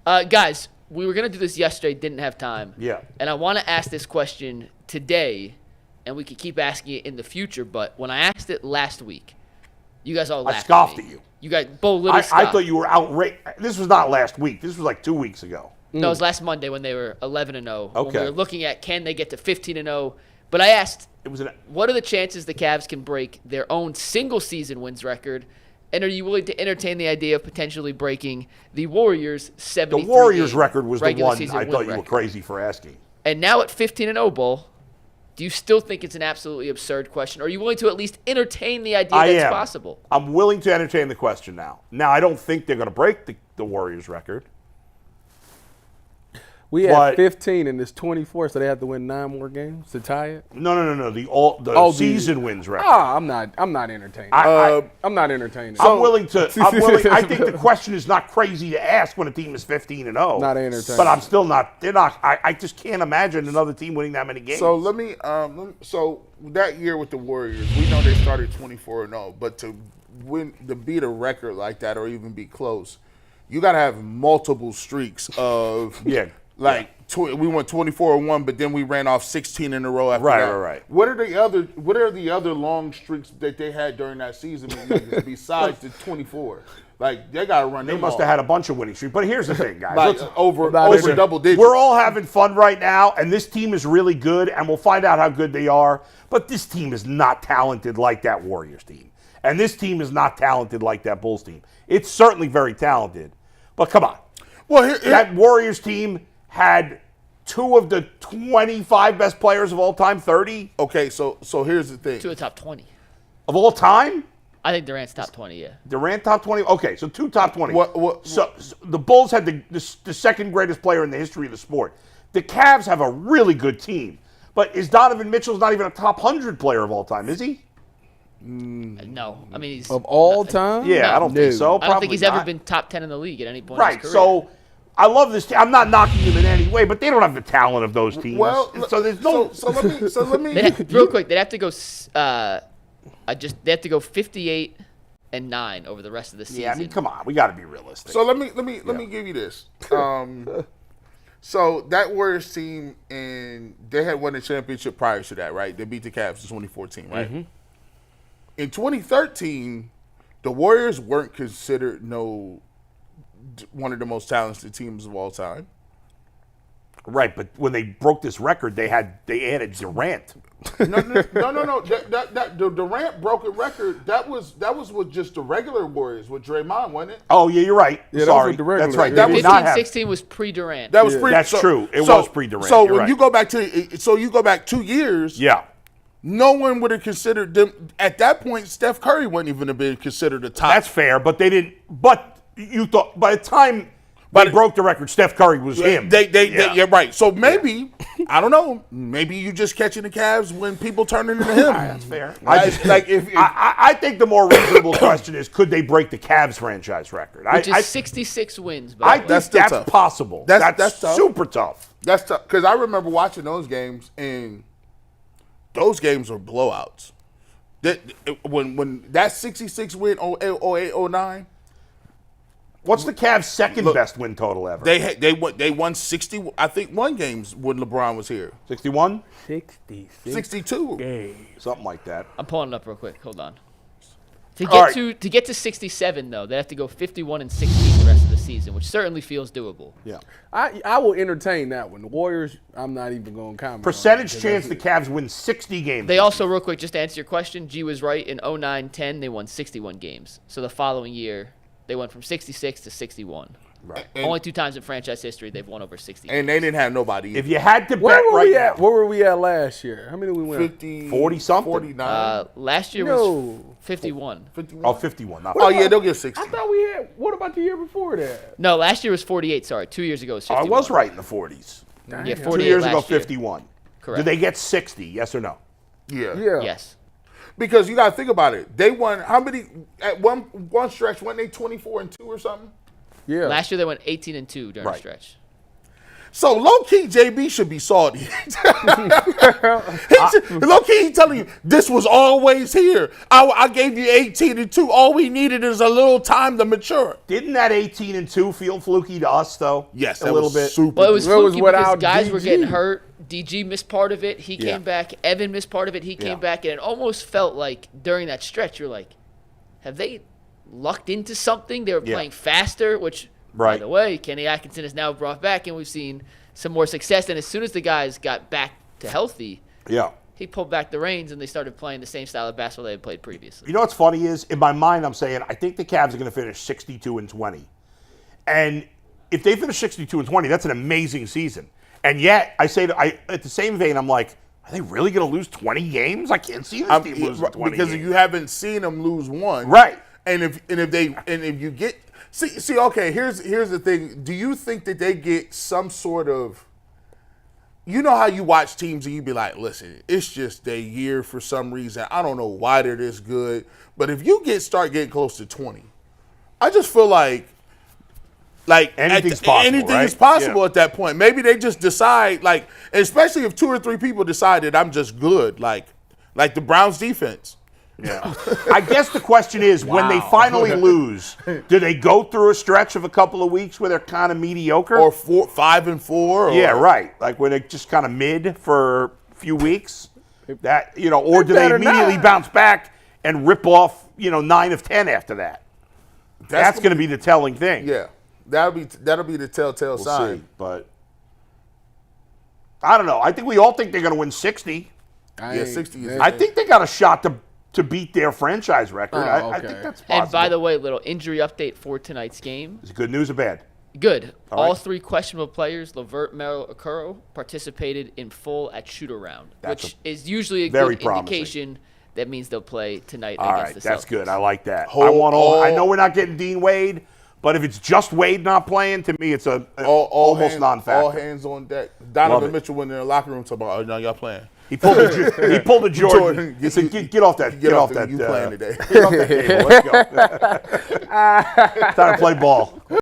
Guys, we were going to do this yesterday, didn't have time. Yeah. And I want to ask this question today, and we could keep asking it in the future, but when I asked it last week, you guys all laughed. I scoffed at you. You guys both literally scoffed. I thought you were outraged. This was not last week. This was like 2 weeks ago. No, it was last Monday when they were 11-0. Okay. When we were looking at can they get to 15-0. But I asked, what are the chances the Cavs can break their own single-season wins record? And are you willing to entertain the idea of potentially breaking the Warriors' 73 The Warriors record was the regular one season I win thought you were record? crazy for asking. And now at 15-0, Bull, do you still think it's an absolutely absurd question? Or are you willing to at least entertain the idea that's possible? I'm willing to entertain the question now. Now, I don't think they're going to break the Warriors record. We had 15 and it's 24, so they have to win 9 more games to tie it. No. The season wins record. I'm not entertaining. I'm not entertaining. I'm willing. I think the question is not crazy to ask when a team is 15-0. Not entertaining. But I'm still not. They're not. I just can't imagine another team winning that many games. So let me. So that year with the Warriors, we know they started 24-0, but to beat a record like that or even be close, you got to have multiple streaks of we went 24-1, but then we ran off 16 in a row after that. Right. What are the other long streaks that they had during that season besides the 24? Like they got to run. They must have had a bunch of winning streaks. But here's the thing, guys. Like over double digits. We're all having fun right now, and this team is really good, and we'll find out how good they are. But this team is not talented like that Warriors team, and this team is not talented like that Bulls team. It's certainly very talented, but come on. Well, that Warriors team had 2 of the 25 best players of all time, 30. Okay, so here's the thing. 2 of the top 20. Of all time? I think Durant's top 20, yeah. Durant top 20? Okay, so 2 top 20. So the Bulls had the second greatest player in the history of the sport. The Cavs have a really good team. But is Donovan Mitchell's not even a top 100 player of all time, is he? No. I mean, he's... Of all time? Yeah, No. I don't think so. I don't think he's Probably ever not. been top 10 in the league at any point in his Right, career. so I love this team. I'm not knocking them in any way, but they don't have the talent of those teams. Well, so there's no... So let me real quick, they'd have to go... they have to go 58-9 over the rest of the season. Yeah, I mean, come on. We got to be realistic. So let me give you this. So that Warriors team, and they had won the championship prior to that, right? They beat the Cavs in 2014, right? Mm-hmm. In 2013, the Warriors weren't considered one of the most talented teams of all time. Right, but when they broke this record, they added Durant. No. The Durant broke a record. That was with just the regular Warriors with Draymond, wasn't it? Oh yeah, you're right. Yeah, that was Sorry, with the regular. that's right. Yeah. They did not have. 15-16 was pre-Durant. That was That's true. It was pre-Durant. So You're when right. you go back you go back 2 years. Yeah. No one would have considered them at that point. Steph Curry wouldn't even have been considered a top. That's fair, but they didn't. But you thought by the time they broke the record, Steph Curry was him. Yeah, right. So maybe I don't know. Maybe you just catching the Cavs when people turn into him. That's fair. I I think the more reasonable question is, could they break the Cavs franchise record? Which is 66 wins. I think that's tough. possible. That's tough. Super tough. That's tough because I remember watching those games and those games were blowouts. When that 66 win 08-09. What's the Cavs' second best win total ever? They won 60. I think one games when LeBron was here. 61? 62 games. Something like that. I'm pulling it up real quick. Hold on. To get to 67 though, they have to go 51-16 the rest of the season, which certainly feels doable. Yeah. I will entertain that one. The Warriors, I'm not even going to comment. Percentage chance the Cavs win 60 games. They also, real quick, just to answer your question, G was right. In 09-10, they won 61 games. So the following year, they went from 66 to 61. Right. Only 2 times in franchise history they've won over 60. And they didn't have nobody. If you had to bet Where were right we now, at? Where were we at last year? How many did we win? 50, 40-something? 49. Last year was 51. 51. Oh, 51. Not Oh, yeah, they'll get 60. I thought we had. What about the year before that? No, last year was 48. Sorry, 2 years ago was 51. I was right in the 40s. Yeah, 48 2 years ago, last year. 51. Correct. Did they get 60? Yes or no? Yeah. Yes. Because you got to think about it. They won how many at one stretch? Weren't they 24-2 or something? Yeah. Last year they went 18-2 during the Right. stretch. So low-key, JB should be salty. Low-key, he's telling you, this was always here. I gave you 18-2. All we needed is a little time to mature. Didn't that 18-2 feel fluky to us, though? Yes, a little bit. Super. Well, it was fluky because without guys were DG. getting hurt. DG missed part of it. He Yeah. came back. Evan missed part of it. He came back. And it almost felt like during that stretch, you're like, have they lucked into something? They were playing faster, which, by the way, Kenny Atkinson is now brought back, and we've seen some more success. And as soon as the guys got back to healthy, he pulled back the reins, and they started playing the same style of basketball they had played previously. You know what's funny is, in my mind, I'm saying, I think the Cavs are going to finish 62-20. And if they finish 62-20, that's an amazing season. And yet, I say, at the same vein, I'm like, are they really going to lose 20 games? I can't see this team losing 20 because games. you haven't seen them lose one, Right? And if you get see, okay, here's the thing. Do you think that they get some sort of, you know how you watch teams and you be like, listen, it's just their year for some reason. I don't know why they're this good, but if you start getting close to 20, I just feel like anything's possible. Anything right? is possible at that point. Maybe they just decide, like, especially if 2 or 3 people decided I'm just good, like the Browns defense. Yeah. I guess the question is, when they finally lose, do they go through a stretch of a couple of weeks where they're kind of mediocre? Or 5-4? Yeah, right. Like when they're just kind of mid for a few weeks. That, or do they immediately bounce back and rip off, 9 of 10 after that? That's going to be the telling thing. Yeah. That'll be the telltale sign. See, but I don't know. I think we all think they're going to win 60. 60 is. I think they got a shot to beat their franchise record. I think that's possible. And by the way, little injury update for tonight's game. Is it good news or bad? Good. All right. 3 questionable players, Levert, Merrill, Okoro, participated in full at shoot-around, which is usually a very good promising indication. That means they'll play tonight All against right, the Celtics. that's good. I like that. I know we're not getting Dean Wade, but if it's just Wade not playing, to me it's almost non-factor. All hands on deck. Donovan it. Mitchell went in the locker room talking about, oh, no, y'all playing. He pulled a Jordan. He said, get off that. Get off that. You playing today. Get off that table. Let's go. Time to play ball.